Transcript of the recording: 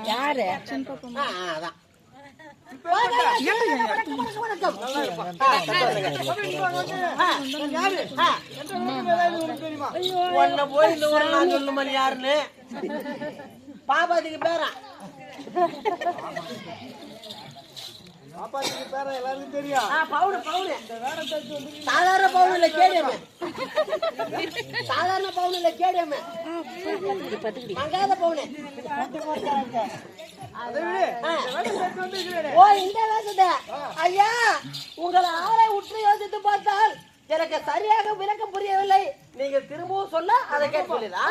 யாரு அதான் உன்ன போய் இந்த ஊர் நான் சொல்லுமா யாருன்னு பாபாதிக்கு பேரா பாப்பாக்கு பேர எல்லாருக்கும் தெரியும். பவுடு சாதாரண பவுன் இல்ல கேடியமே சாதாரண பவுன் இல்ல கேடியமே மங்காத பவுனு ஓ இந்த வேசத ஐயா உங்களை ஆளை உற்று யோசித்து பார்த்தால் எனக்கு சரியாக விளக்கம் புரியவில்லை. நீங்க திரும்பவும் சொன்னா அதை கேட்டு சொல்லிடா.